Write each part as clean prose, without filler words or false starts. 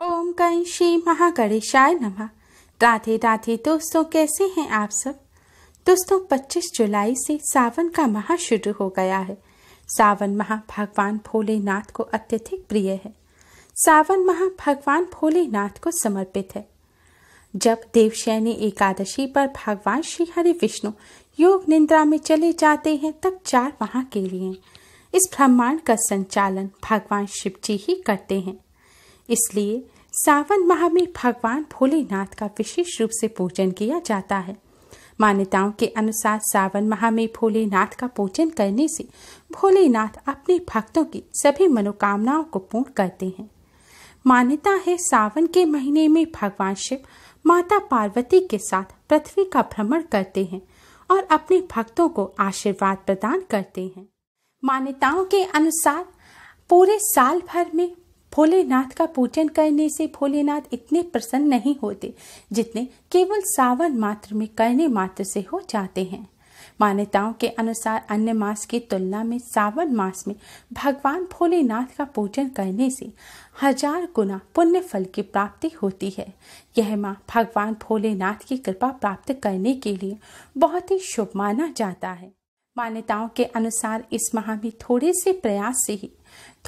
ओम गं श्री महागणेशाय नमः। राधे राधे दोस्तों, कैसे हैं आप सब। दोस्तों 25 जुलाई से सावन का माह शुरू हो गया है। सावन माह भगवान भोलेनाथ को अत्यधिक प्रिय है। सावन माह भगवान भोलेनाथ को समर्पित है। जब देवशयनी एकादशी पर भगवान श्री हरि विष्णु योग निद्रा में चले जाते हैं तब 4 माह के लिए इस ब्रह्मांड का संचालन भगवान शिव जी ही करते हैं। इसलिए सावन माह में भगवान भोलेनाथ का विशेष रूप से पूजन किया जाता है। मान्यताओं के अनुसार सावन माह में भोलेनाथ का पूजन करने से भोलेनाथ अपने भक्तों की सभी मनोकामनाओं को पूर्ण करते हैं। मान्यता है सावन के महीने में भगवान शिव माता पार्वती के साथ पृथ्वी का भ्रमण करते हैं और अपने भक्तों को आशीर्वाद प्रदान करते हैं। मान्यताओं के अनुसार पूरे साल भर में भोलेनाथ का पूजन करने से भोलेनाथ इतने प्रसन्न नहीं होते जितने केवल सावन मात्र में करने मात्र से हो जाते हैं। मान्यताओं के अनुसार अन्य मास की तुलना में सावन मास में भगवान भोलेनाथ का पूजन करने से 1000 गुना पुण्य फल की प्राप्ति होती है। यह माह भगवान भोलेनाथ की कृपा प्राप्त करने के लिए बहुत ही शुभ माना जाता है। मान्यताओं के अनुसार इस माह में थोड़े से प्रयास से ही,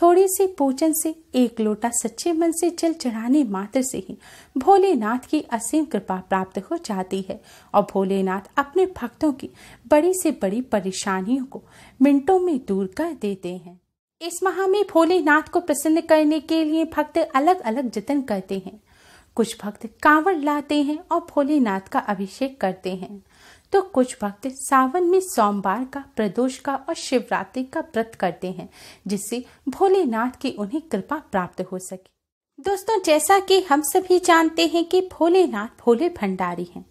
थोड़े से पूजन से, 1 लोटा सच्चे मन से जल चढ़ाने मात्र से ही भोलेनाथ की असीम कृपा प्राप्त हो जाती है और भोलेनाथ अपने भक्तों की बड़ी से बड़ी परेशानियों को मिनटों में दूर कर देते हैं। इस माह में भोलेनाथ को प्रसन्न करने के लिए भक्त अलग अलग जतन करते हैं। कुछ भक्त कांवड़ लाते हैं और भोलेनाथ का अभिषेक करते हैं, तो कुछ भक्त सावन में सोमवार का, प्रदोष का और शिवरात्रि का व्रत करते हैं जिससे भोलेनाथ की उन्हें कृपा प्राप्त हो सके। दोस्तों जैसा कि हम सभी जानते हैं कि भोलेनाथ भोले भंडारी हैं।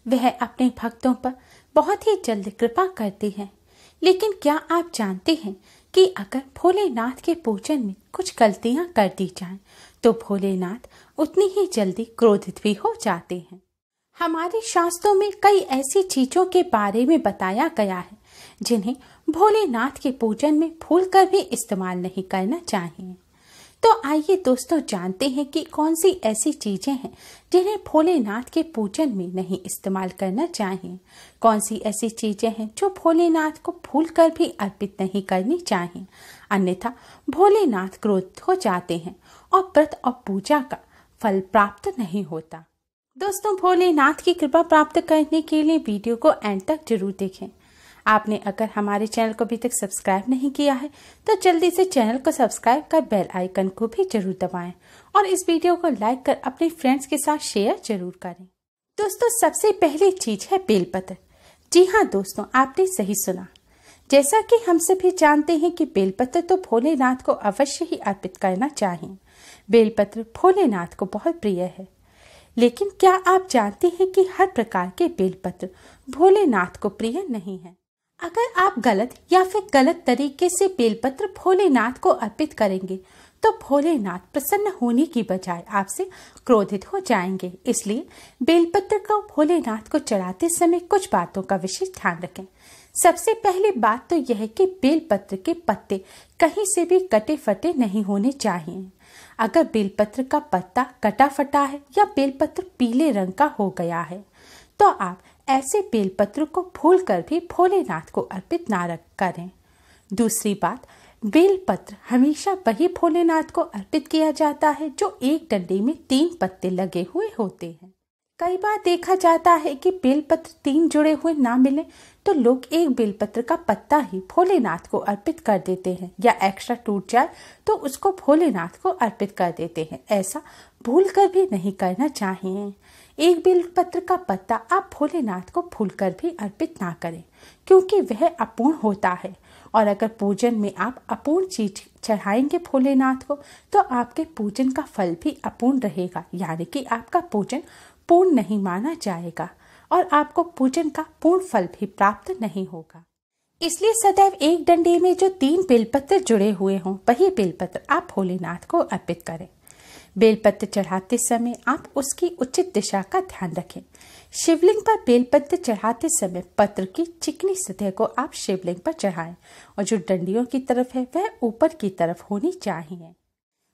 वह अपने भक्तों पर बहुत ही जल्द कृपा करते हैं। लेकिन क्या आप जानते हैं कि अगर भोलेनाथ के पूजन में कुछ गलतियां कर दी जाएं, तो भोलेनाथ उतनी ही जल्दी क्रोधित भी हो जाते हैं। हमारे शास्त्रों में कई ऐसी चीजों के बारे में बताया गया है जिन्हें भोलेनाथ के पूजन में भूलकर भी इस्तेमाल नहीं करना चाहिए। तो आइए दोस्तों जानते हैं कि कौन सी ऐसी चीजें हैं जिन्हें भोलेनाथ के पूजन में नहीं इस्तेमाल करना चाहिए। कौन सी ऐसी चीजें हैं जो भोलेनाथ को भूलकर भी अर्पित नहीं करनी चाहिए, अन्यथा भोलेनाथ क्रोधित हो जाते हैं और व्रत और पूजा का फल प्राप्त नहीं होता। दोस्तों भोलेनाथ की कृपा प्राप्त करने के लिए वीडियो को एंड तक जरूर देखें। आपने अगर हमारे चैनल को अभी तक सब्सक्राइब नहीं किया है तो जल्दी से चैनल को सब्सक्राइब कर बेल आइकन को भी जरूर दबाएं और इस वीडियो को लाइक कर अपने फ्रेंड्स के साथ शेयर जरूर करें। दोस्तों सबसे पहली चीज है बेलपत्र। जी हाँ दोस्तों, आपने सही सुना। जैसा कि हम सभी जानते हैं कि बेलपत्र तो भोलेनाथ को अवश्य ही अर्पित करना चाहिए। बेलपत्र भोलेनाथ को बहुत प्रिय है। लेकिन क्या आप जानते हैं कि हर प्रकार के बेलपत्र भोलेनाथ को प्रिय नहीं है। अगर आप गलत या फिर गलत तरीके से बेलपत्र भोलेनाथ को अर्पित करेंगे तो भोलेनाथ प्रसन्न होने की बजाय आपसे क्रोधित हो जाएंगे। इसलिए बेलपत्र को भोलेनाथ को चढ़ाते समय कुछ बातों का विशेष ध्यान रखें। सबसे पहली बात तो यह है कि बेलपत्र के पत्ते कहीं से भी कटे फटे नहीं होने चाहिए। अगर बेलपत्र का पत्ता कटा फटा है या बेलपत्र पीले रंग का हो गया है तो आप ऐसे बेलपत्र को भूलकर भी भोलेनाथ को अर्पित ना करें। दूसरी बात, बेलपत्र हमेशा वही भोलेनाथ को अर्पित किया जाता है जो एक डंडे में 3 पत्ते लगे हुए होते हैं। कई बार देखा जाता है कि बेलपत्र 3 जुड़े हुए ना मिले तो लोग एक बेलपत्र का पत्ता ही भोलेनाथ को अर्पित कर देते हैं, या एक्स्ट्रा टूट जाए तो उसको भोलेनाथ को अर्पित कर देते हैं। ऐसा भूलकर भी नहीं करना चाहिए। एक बेलपत्र का पत्ता आप भोलेनाथ को भूलकर भी अर्पित ना करें क्योंकि वह अपूर्ण होता है और अगर पूजन में आप अपूर्ण चीज चढ़ाएंगे भोलेनाथ को तो आपके पूजन का फल भी अपूर्ण रहेगा, यानी कि आपका पूजन पूर्ण नहीं माना जाएगा और आपको पूजन का पूर्ण फल भी प्राप्त नहीं होगा। इसलिए सदैव एक डंडे में जो 3 बेलपत्र जुड़े हुए हों वही बेलपत्र आप भोलेनाथ को अर्पित करें। बेलपत्र चढ़ाते समय आप उसकी उचित दिशा का ध्यान रखें। शिवलिंग पर बेलपत्र चढ़ाते समय पत्र की चिकनी सतह को आप शिवलिंग पर चढ़ाएं और जो डंडियों की तरफ है वह ऊपर की तरफ होनी चाहिए।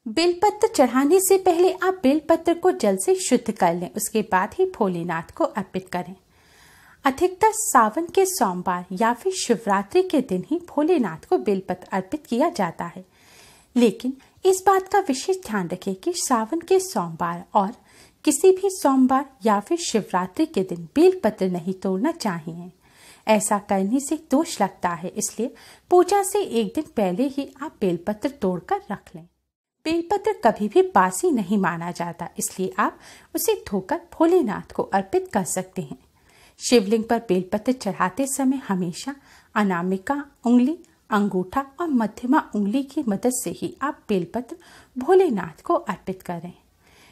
बेलपत्र चढ़ाने से पहले आप बेलपत्र को जल से शुद्ध कर लें, उसके बाद ही भोलेनाथ को अर्पित करें। अधिकतर सावन के सोमवार या फिर शिवरात्रि के दिन ही भोलेनाथ को बेलपत्र अर्पित किया जाता है, लेकिन इस बात का विशेष ध्यान रखें कि सावन के सोमवार और किसी भी सोमवार या फिर शिवरात्रि के दिन बेलपत्र नहीं तोड़ना चाहिए। ऐसा करने से दोष लगता है, इसलिए पूजा से एक दिन पहले ही आप बेलपत्र तोड़कर रख लें। बेलपत्र कभी भी बासी नहीं माना जाता, इसलिए आप उसे धोकर भोलेनाथ को अर्पित कर सकते हैं। शिवलिंग पर बेलपत्र चढ़ाते समय हमेशा अनामिका उंगली, अंगूठा और मध्यमा उंगली की मदद से ही आप बेलपत्र भोलेनाथ को अर्पित करें।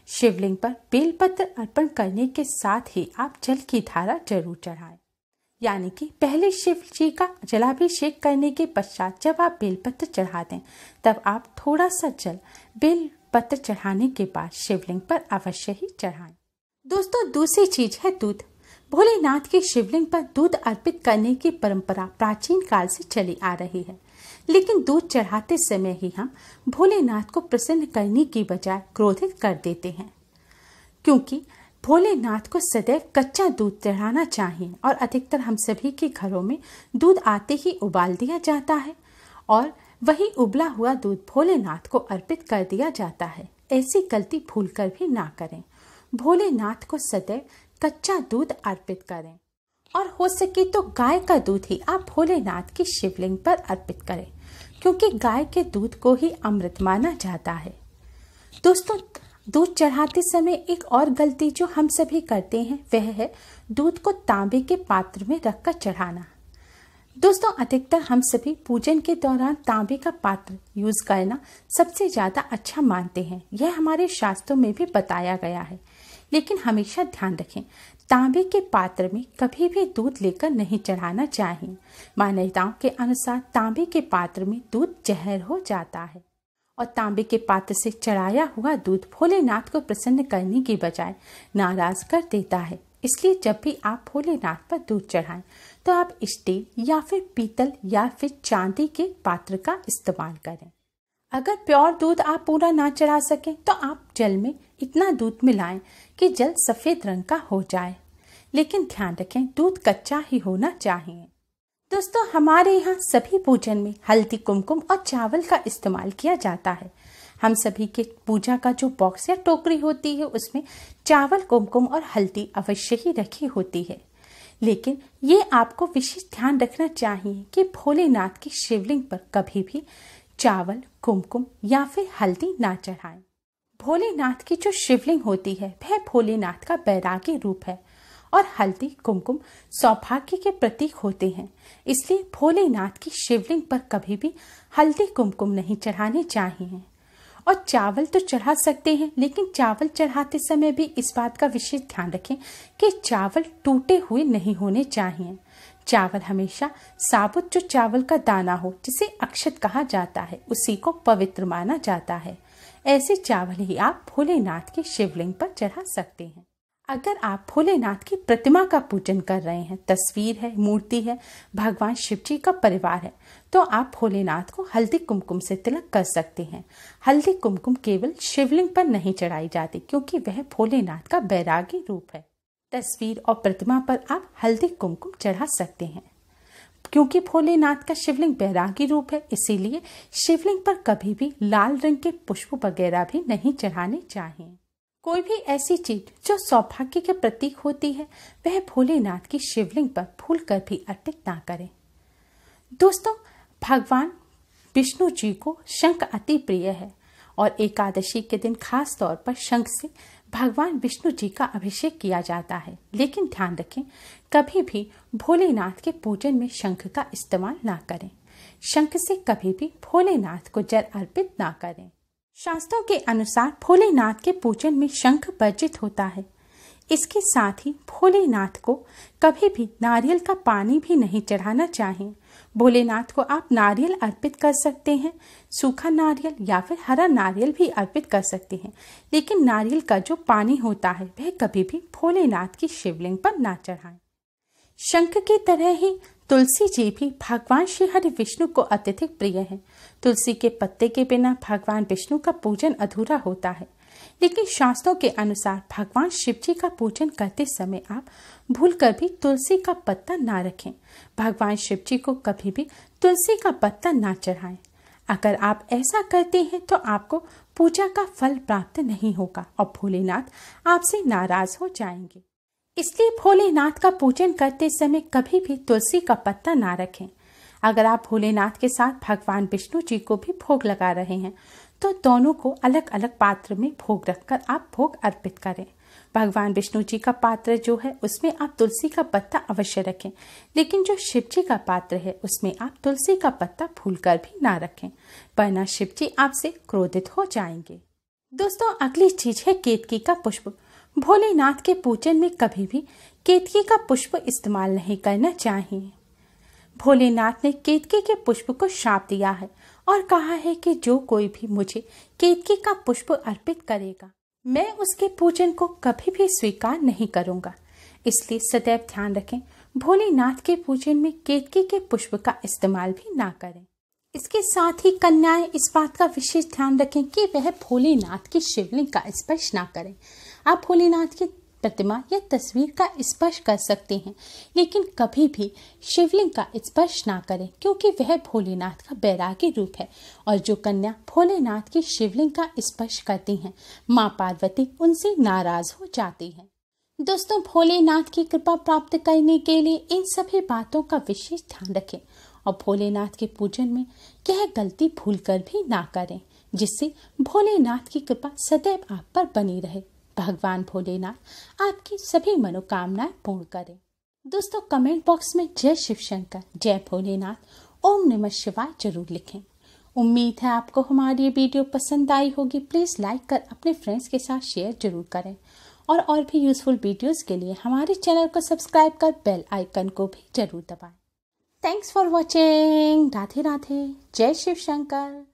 शिवलिंग पर बेलपत्र अर्पण करने के साथ ही आप जल की धारा जरूर चढ़ाएं, यानी कि पहले शिव जी का जलाभिषेक करने के पश्चात जब आप बेलपत्र चढ़ा दें, तब आप थोड़ा सा जल बेलपत्र चढ़ाने के बाद शिवलिंग पर अवश्य ही चढ़ाएं। दोस्तों, दूसरी चीज है दूध। भोलेनाथ के शिवलिंग पर दूध अर्पित करने की परंपरा प्राचीन काल से चली आ रही है, लेकिन दूध चढ़ाते समय ही हम भोलेनाथ को प्रसन्न करने की बजाय क्रोधित कर देते हैं, क्योंकि भोलेनाथ को सदैव कच्चा दूध चढ़ाना चाहिए और अधिकतर हम सभी के घरों में दूध आते ही उबाल दिया जाता है और वही उबला हुआ दूध भोलेनाथ को अर्पित कर दिया जाता है। ऐसी गलती भूलकर भी ना करें। भोलेनाथ को सदैव कच्चा दूध अर्पित करें और हो सके तो गाय का दूध ही आप भोलेनाथ की शिवलिंग पर अर्पित करें, क्योंकि गाय के दूध को ही अमृत माना जाता है। दोस्तों, दूध चढ़ाते समय एक और गलती जो हम सभी करते हैं वह है दूध को तांबे के पात्र में रखकर चढ़ाना। दोस्तों, अधिकतर हम सभी पूजन के दौरान तांबे का पात्र यूज करना सबसे ज्यादा अच्छा मानते हैं। यह हमारे शास्त्रों में भी बताया गया है, लेकिन हमेशा ध्यान रखें, तांबे के पात्र में कभी भी दूध लेकर नहीं चढ़ाना चाहिए। मान्यताओं के अनुसार तांबे के पात्र में दूध जहर हो जाता है और तांबे के पात्र से चढ़ाया हुआ दूध भोलेनाथ को प्रसन्न करने की बजाय नाराज कर देता है। इसलिए जब भी आप भोलेनाथ पर दूध चढ़ाएं तो आप स्टील या फिर पीतल या फिर चांदी के पात्र का इस्तेमाल करें। अगर प्योर दूध आप पूरा ना चढ़ा सकें तो आप जल में इतना दूध मिलाएं कि जल सफेद रंग का हो जाए, लेकिन ध्यान रखें दूध कच्चा ही होना चाहिए। दोस्तों, हमारे यहाँ सभी पूजन में हल्दी, कुमकुम और चावल का इस्तेमाल किया जाता है। हम सभी के पूजा का जो बॉक्स या टोकरी होती है उसमें चावल, कुमकुम और हल्दी अवश्य ही रखी होती है, लेकिन ये आपको विशेष ध्यान रखना चाहिए कि भोलेनाथ की शिवलिंग पर कभी भी चावल, कुमकुम या फिर हल्दी ना चढ़ाएं। भोलेनाथ की जो शिवलिंग होती है वह भोलेनाथ का बैरागी रूप है और हल्दी, कुमकुम सौभाग्य के प्रतीक होते हैं। इसलिए भोलेनाथ की शिवलिंग पर कभी भी हल्दी, कुमकुम नहीं चढ़ाने चाहिए। और चावल तो चढ़ा सकते हैं, लेकिन चावल चढ़ाते समय भी इस बात का विशेष ध्यान रखें कि चावल टूटे हुए नहीं होने चाहिए। चावल हमेशा साबुत जो चावल का दाना हो, जिसे अक्षत कहा जाता है, उसी को पवित्र माना जाता है। ऐसे चावल ही आप भोलेनाथ की शिवलिंग पर चढ़ा सकते हैं। अगर आप भोलेनाथ की प्रतिमा का पूजन कर रहे हैं, तस्वीर है, मूर्ति है, भगवान शिव जी का परिवार है, तो आप भोलेनाथ को हल्दी, कुमकुम से तिलक कर सकते हैं। हल्दी, कुमकुम केवल शिवलिंग पर नहीं चढ़ाई जाती, क्योंकि वह भोलेनाथ का बैरागी रूप है। तस्वीर और प्रतिमा पर आप हल्दी, कुमकुम चढ़ा सकते हैं। क्योंकि भोलेनाथ का शिवलिंग बैरागी रूप है, इसीलिए शिवलिंग पर कभी भी लाल रंग के पुष्प वगैरह भी नहीं चढ़ाने चाहिए। कोई भी ऐसी चीज जो सौभाग्य के प्रतीक होती है वह भोलेनाथ की शिवलिंग पर फूल कर भी अर्पित ना करें। दोस्तों, भगवान विष्णु जी को शंख अति प्रिय है और एकादशी के दिन खास तौर पर शंख से भगवान विष्णु जी का अभिषेक किया जाता है। लेकिन ध्यान रखें, कभी भी भोलेनाथ के पूजन में शंख का इस्तेमाल ना करें। शंख से कभी भी भोलेनाथ को जल अर्पित ना करें। शास्त्रों के अनुसार भोलेनाथ के पूजन में शंख वर्जित होता है। इसके साथ ही भोलेनाथ को कभी भी नारियल का पानी भी नहीं चढ़ाना चाहिए। भोलेनाथ को आप नारियल अर्पित कर सकते हैं, सूखा नारियल या फिर हरा नारियल भी अर्पित कर सकते हैं, लेकिन नारियल का जो पानी होता है वह कभी भी भोलेनाथ की शिवलिंग पर ना चढ़ाएं। शंख की तरह ही तुलसी जी भी भगवान श्री हरि विष्णु को अत्यधिक प्रिय हैं। तुलसी के पत्ते के बिना भगवान विष्णु का पूजन अधूरा होता है। लेकिन शास्त्रों के अनुसार भगवान शिव जी का पूजन करते समय आप भूलकर भी तुलसी का पत्ता ना रखें। भगवान शिव जी को कभी भी तुलसी का पत्ता ना चढ़ाएं। अगर आप ऐसा करते हैं तो आपको पूजा का फल प्राप्त नहीं होगा और भोलेनाथ आपसे नाराज हो जाएंगे। इसलिए भोलेनाथ का पूजन करते समय कभी भी तुलसी का पत्ता ना रखें। अगर आप भोलेनाथ के साथ भगवान विष्णु जी को भी भोग लगा रहे हैं तो दोनों को अलग अलग पात्र में भोग रखकर आप भोग अर्पित करें। भगवान विष्णु जी का पात्र जो है उसमें आप तुलसी का पत्ता अवश्य रखें, लेकिन जो शिव जी का पात्र है उसमें आप तुलसी का पत्ता भूलकर भी ना रखें, वरना शिव जी आपसे क्रोधित हो जाएंगे। दोस्तों, अगली चीज है केतकी का पुष्प। भोलेनाथ के पूजन में कभी भी केतकी का पुष्प इस्तेमाल नहीं करना चाहिए। भोलेनाथ ने केतकी के पुष्प को शाप दिया है और कहा है कि जो कोई भी मुझे केतकी का पुष्प अर्पित करेगा मैं उसके पूजन को कभी भी स्वीकार नहीं करूंगा। इसलिए सदैव ध्यान रखें, भोलेनाथ के पूजन में केतकी के पुष्प का इस्तेमाल भी ना करें। इसके साथ ही कन्याएं इस बात का विशेष ध्यान रखें कि वह भोलेनाथ की शिवलिंग का स्पर्श ना करें। आप भोलेनाथ की प्रतिमा या तस्वीर का स्पर्श कर सकते हैं, लेकिन कभी भी शिवलिंग का स्पर्श ना करें, क्योंकि वह भोलेनाथ का बैरागी रूप है और जो कन्या भोलेनाथ की शिवलिंग का स्पर्श करती हैं, माँ पार्वती उनसे नाराज हो जाती है। दोस्तों, भोलेनाथ की कृपा प्राप्त करने के लिए इन सभी बातों का विशेष ध्यान रखें और भोलेनाथ के पूजन में यह गलती भूलकर भी ना करें, जिससे भोलेनाथ की कृपा सदैव आप पर बनी रहे। भगवान भोलेनाथ आपकी सभी मनोकामनाएं पूर्ण करें। दोस्तों, कमेंट बॉक्स में जय शिव शंकर, जय भोलेनाथ, ओम नमः शिवाय जरूर लिखें। उम्मीद है आपको हमारी ये वीडियो पसंद आई होगी। प्लीज लाइक कर अपने फ्रेंड्स के साथ शेयर जरूर करें और भी यूजफुल वीडियोस के लिए हमारे चैनल को सब्सक्राइब कर बेल आइकन को भी जरूर दबाएं। Thanks for watching. Radhe Radhe, जय शिव शंकर।